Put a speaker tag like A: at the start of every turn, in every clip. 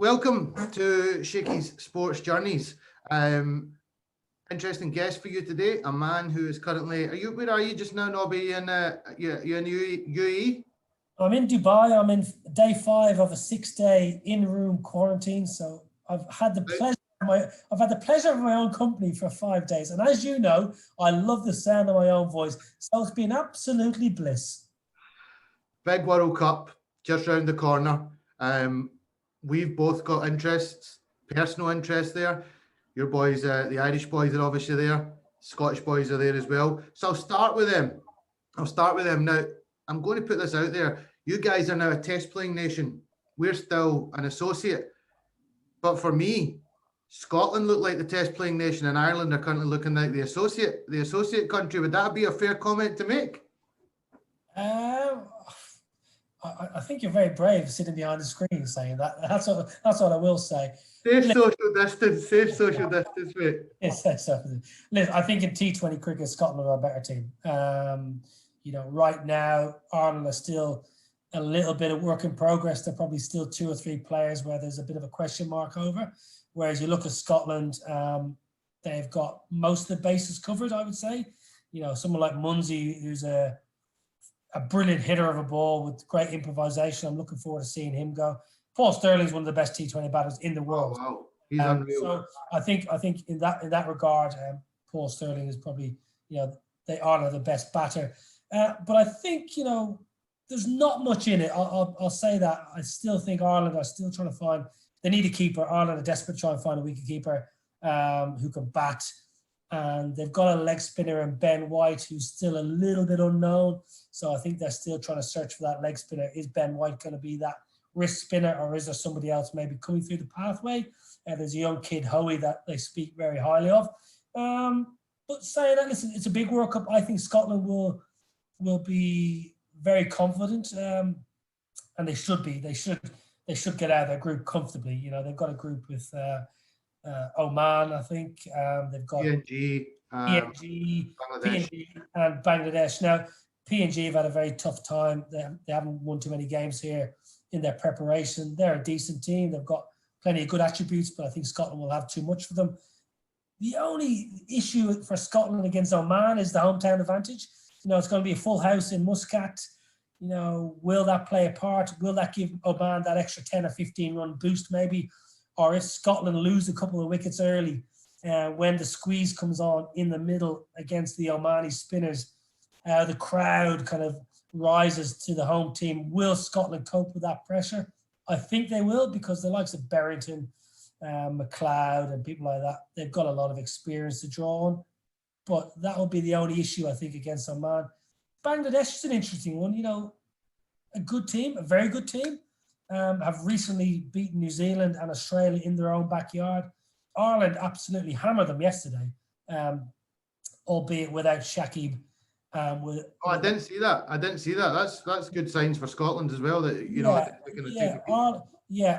A: welcome to Shakey's Sports Journeys. Interesting guest for you today, a man who is currently, where are you just now, Nobby? You in UAE?
B: I'm in Dubai. I'm in day 5 of a 6-day in-room quarantine. So I've had the pleasure of my own company for 5 days. And as you know, I love the sound of my own voice. So it's been absolutely bliss.
A: Big World Cup just round the corner. We've both got interests, personal interests there. Your boys, the Irish boys are obviously there. Scottish boys are there as well. So I'll start with them. Now, I'm going to put this out there. You guys are now a test playing nation. We're still an associate. But for me, Scotland look like the test playing nation and Ireland are currently looking like the associate country. Would that be a fair comment to make?
B: I think you're very brave sitting behind the screen saying that. That's what I will say.
A: Safe social distance, mate.
B: Yes, listen, I think in T20 cricket, Scotland are a better team. Right now, Ireland are still a little bit of work in progress. They're probably still 2 or 3 players where there's a bit of a question mark over. Whereas you look at Scotland, they've got most of the bases covered, I would say. Someone like Munsey, who's a brilliant hitter of a ball with great improvisation. I'm looking forward to seeing him go. Paul Sterling's one of the best T20 batters in the world.
A: Oh, wow. He's unreal.
B: So I think in that regard, Paul Sterling is probably, they are the best batter. But I think, there's not much in it. I'll say that. I still think Ireland are still trying to find, they need a keeper. Ireland are desperate to try and find a wicketkeeper who can bat. And they've got a leg spinner in Ben White, who's still a little bit unknown. So I think they're still trying to search for that leg spinner. Is Ben White going to be that wrist spinner, or is there somebody else maybe coming through the pathway? There's a young kid, Hoey, that they speak very highly of. But saying that, listen, it's a big World Cup. I think Scotland will be very confident, and they should be. They should get out of their group comfortably. They've got a group with Oman, I think. They've got PNG, and Bangladesh. Now, PNG have had a very tough time. They haven't won too many games here in their preparation. They're a decent team. They've got plenty of good attributes, but I think Scotland will have too much for them. The only issue for Scotland against Oman is the hometown advantage. It's going to be a full house in Muscat. Will that play a part? Will that give Oman that extra 10 or 15 run boost maybe? Or if Scotland lose a couple of wickets early, when the squeeze comes on in the middle against the Omani spinners, the crowd kind of rises to the home team. Will Scotland cope with that pressure? I think they will, because the likes of Berrington, McLeod and people like that, they've got a lot of experience to draw on. But that will be the only issue, I think, against Oman. Bangladesh is an interesting one. A good team, a very good team. Have recently beaten New Zealand and Australia in their own backyard. Ireland absolutely hammered them yesterday, albeit without Shakib.
A: I didn't see that. That's good signs for Scotland as well. That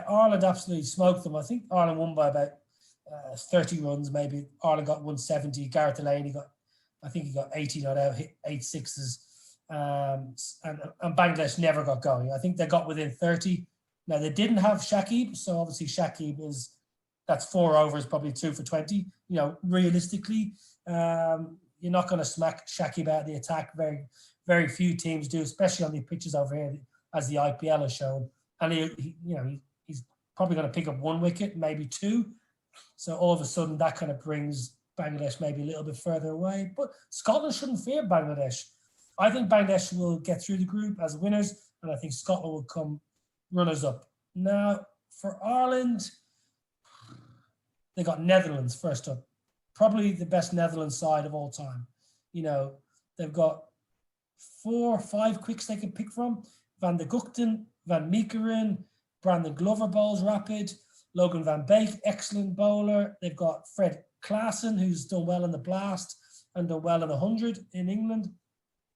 B: Ireland absolutely smoked them. I think Ireland won by about 30 runs, maybe. Ireland got 170. Gareth Delaney got 80 not out, hit 8 sixes. And Bangladesh never got going. I think they got within 30. Now, they didn't have Shakib, so obviously Shakib that's 4 overs, probably 2 for 20. Realistically, you're not going to smack Shakib out of the attack. Very, very few teams do, especially on the pitches over here, as the IPL has shown. And he's probably going to pick up 1 wicket, maybe 2. So all of a sudden, that kind of brings Bangladesh maybe a little bit further away. But Scotland shouldn't fear Bangladesh. I think Bangladesh will get through the group as winners, and I think Scotland will come runners-up. Now, for Ireland, they got Netherlands first up. Probably the best Netherlands side of all time. They've got 4 or 5 quicks they can pick from. Van der Gugten, Van Meekeren, Brandon Glover bowls rapid. Logan van Beek, excellent bowler. They've got Fred Klaassen, who's done well in the Blast and done well in the 100 in England.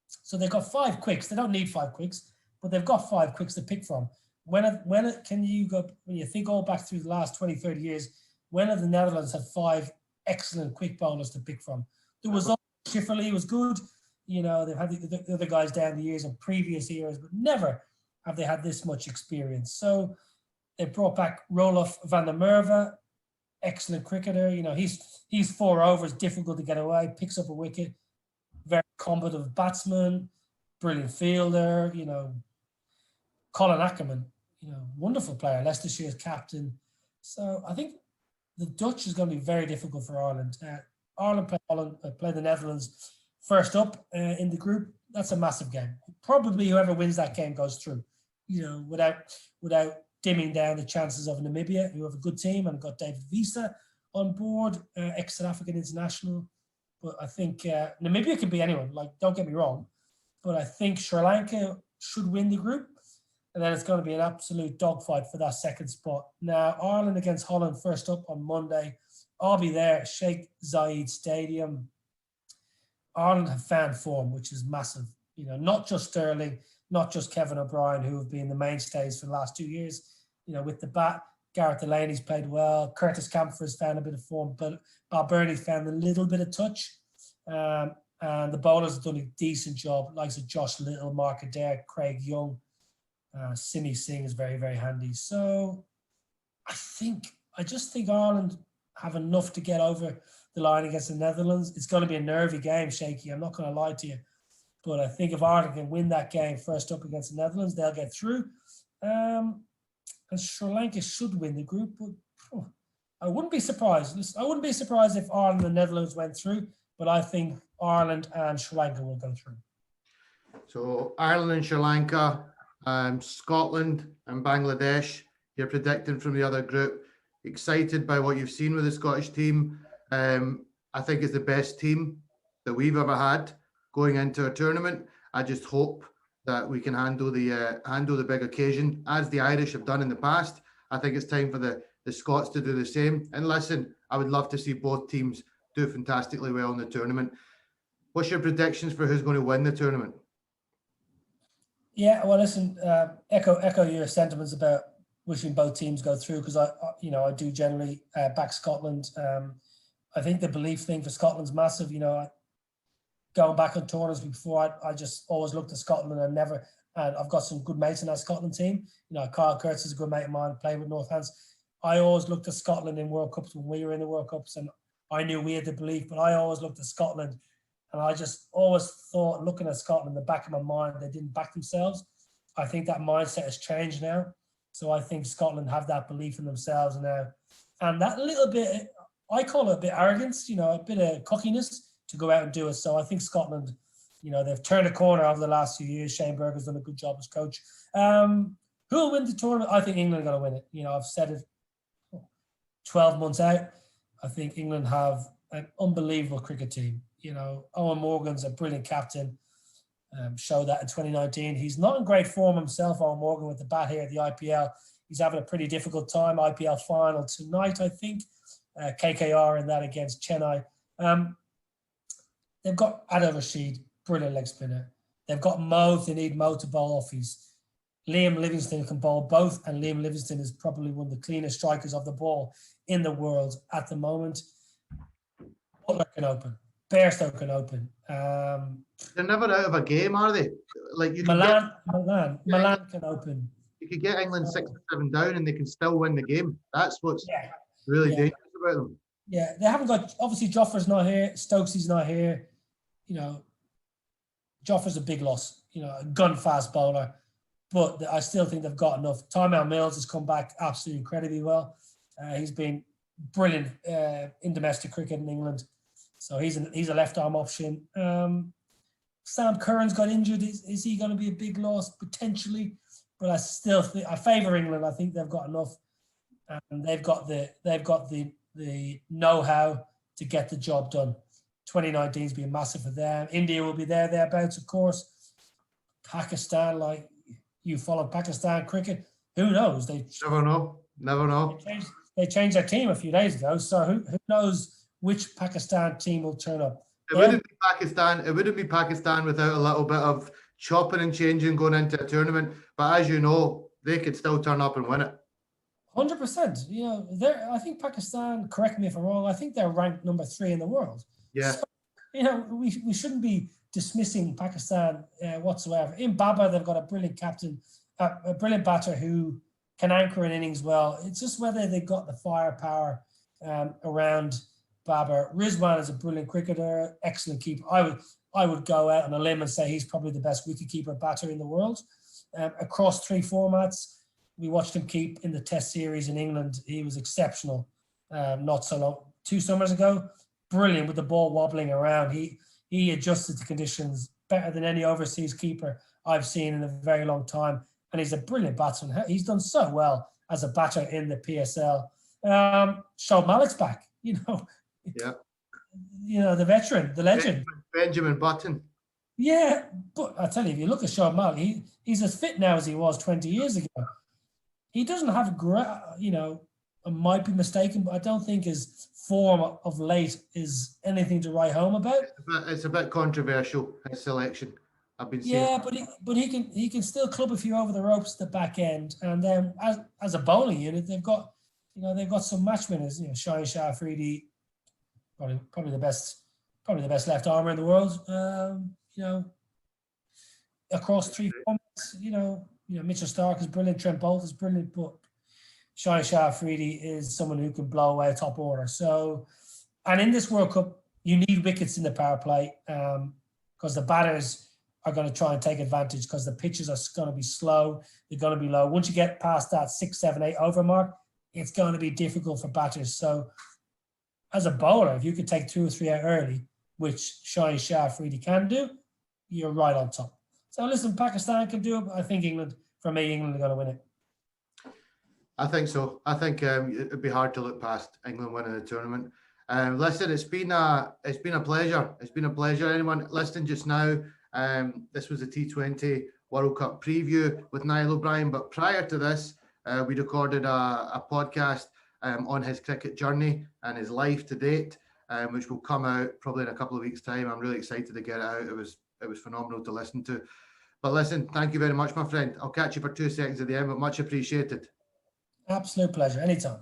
B: So they've got 5 quicks. They don't need 5 quicks, but they've got 5 quicks to pick from. When you think all back through the last 20, 30 years, when have the Netherlands had 5 excellent quick bowlers to pick from? There was Schifferly was good. They've had the other guys down the years in previous years, but never have they had this much experience. So They brought back Roloff van der Merwe, excellent cricketer. You know, he's 4 overs, difficult to get away, picks up a wicket, very combative batsman, brilliant fielder. You know, Colin Ackerman, you know, wonderful player, Leicestershire's captain. So I think the Dutch is going to be very difficult for Ireland. Ireland play the Netherlands first up in the group. That's a massive game. Probably whoever wins that game goes through. You know, without dimming down the chances of Namibia, who have a good team and got David Visa on board, ex-South African international. But I think Namibia could be anyone. Like, don't get me wrong, but I think Sri Lanka should win the group. And then it's going to be an absolute dogfight for that second spot. Now, Ireland against Holland first up on Monday. I'll be there, Sheikh Zayed Stadium. Ireland have found form, which is massive. You know, not just Sterling, not just Kevin O'Brien, who have been the mainstays for the last 2 years. You know, with the bat, Gareth Delaney's played well. Curtis Camphor's found a bit of form, but Bob Burney's found a little bit of touch. And the bowlers have done a decent job, like Josh Little, Mark Adair, Craig Young. Simi Singh is very, very handy. So I just think Ireland have enough to get over the line against the Netherlands. It's going to be a nervy game, Shaky. I'm not going to lie to you. But I think if Ireland can win that game first up against the Netherlands, they'll get through. And Sri Lanka should win the group. But I wouldn't be surprised. I wouldn't be surprised if Ireland and the Netherlands went through. But I think Ireland and Sri Lanka will go through.
A: So Ireland and Sri Lanka, Scotland and Bangladesh, you're predicting from the other group. Excited by what you've seen with the Scottish team. I think it's the best team that we've ever had going into a tournament. I just hope that we can handle the big occasion as the Irish have done in the past. I think it's time for the Scots to do the same. And listen, I would love to see both teams do fantastically well in the tournament. What's your predictions for who's going to win the tournament?
B: Yeah, well, listen, echo your sentiments about wishing both teams go through, because I do generally back Scotland. I think the belief thing for Scotland's massive. You know, going back on tournaments before, I just always looked at Scotland and I've got some good mates in that Scotland team. You know, Kyle Kurtz is a good mate of mine, played with Northants. I always looked at Scotland in World Cups when we were in the World Cups, and I knew we had the belief, but I always looked at Scotland. And I just always thought, looking at Scotland in the back of my mind, they didn't back themselves. I think that mindset has changed now. So I think Scotland have that belief in themselves now. And that little bit, I call it a bit arrogance, you know, a bit of cockiness to go out and do it. So I think Scotland, you know, they've turned a corner over the last few years. Shane Berger's done a good job as coach. Who will win the tournament? I think England are going to win it. You know, I've said it 12 months out. I think England have an unbelievable cricket team. You know, Owen Morgan's a brilliant captain. Showed that in 2019. He's not in great form himself, Owen Morgan, with the bat here at the IPL. He's having a pretty difficult time. IPL final tonight, I think. KKR in that against Chennai. They've got Adil Rashid, brilliant leg spinner. They've got Mo. They need Mo to bowl off. Liam Livingstone can bowl both, and Liam Livingstone is probably one of the cleanest strikers of the ball in the world at the moment. Butler can open. Bairstow can open.
A: They're never out of a game, are they? Like
B: Milan can open.
A: You could get England 6 or 7 down, and they can still win the game. That's what's really dangerous about them.
B: Yeah, they haven't got. Obviously, Jofra's not here. Stokesy's not here. You know, Jofra's a big loss. You know, a gun fast bowler, but I still think they've got enough. Tyrmel Mills has come back absolutely incredibly well. He's been brilliant in domestic cricket in England. So he's a left arm option. Sam Curran's got injured. Is he going to be a big loss potentially? But I still think I favour England. I think they've got enough, and they've got the know-how to get the job done. 2019's been massive for them. India will be thereabouts, of course. Pakistan, like you follow Pakistan cricket, who knows? They
A: never know.
B: They changed their team a few days ago, so who knows which Pakistan team will turn up.
A: It wouldn't be Pakistan without a little bit of chopping and changing going into a tournament. But as you know, they could still turn up and win it.
B: 100%. You know, I think Pakistan, correct me if I'm wrong, I think they're ranked number 3 in the world.
A: Yeah.
B: So, you know, we shouldn't be dismissing Pakistan whatsoever. In Baba, they've got a brilliant captain, a brilliant batter who can anchor an innings well. It's just whether they've got the firepower around Babar. Rizwan is a brilliant cricketer, excellent keeper. I would go out on a limb and say he's probably the best wicketkeeper batter in the world. Across 3 formats, we watched him keep in the Test series in England. He was exceptional. Not so long, 2 summers ago, brilliant with the ball wobbling around. He adjusted to conditions better than any overseas keeper I've seen in a very long time, and he's a brilliant batsman. He's done so well as a batter in the PSL. Shoaib Malik's back,
A: Yeah.
B: The veteran, the legend.
A: Benjamin Button.
B: Yeah, but I tell you, if you look at Shoaib Malik, he's as fit now as he was 20 years ago. He doesn't have a great, I might be mistaken, but I don't think his form of late is anything to write home about.
A: It's a bit controversial, his selection. I've been seeing.
B: Yeah, but he can still club a few over the ropes at the back end, and then as a bowling unit, they've got some match winners. Shaheen Shah Afridi, probably the best left armour in the world. Across 3 formats, Mitchell Stark is brilliant, Trent Bolt is brilliant, but Shaheen Shah Afridi is someone who can blow away a top order. So, and in this World Cup, you need wickets in the power play because the batters are going to try and take advantage because the pitches are going to be slow. They're going to be low. Once you get past that 6, 7, 8 over mark, it's going to be difficult for batters. So, as a bowler, if you could take 2 or 3 out early, which Shaheen Shah Afridi can do, you're right on top. So listen, Pakistan can do it, but I think England are going to win it.
A: I think so. I think it'd be hard to look past England winning the tournament. Listen, it's been a pleasure. It's been a pleasure. Anyone listening just now, this was a T20 World Cup preview with Niall Obrien. But prior to this, we recorded a podcast on his cricket journey and his life to date, which will come out probably in a couple of weeks' time. I'm really excited to get it out. It was phenomenal to listen to. But listen, thank you very much, my friend. I'll catch you for 2 seconds at the end, but much appreciated.
B: Absolute pleasure. Anytime.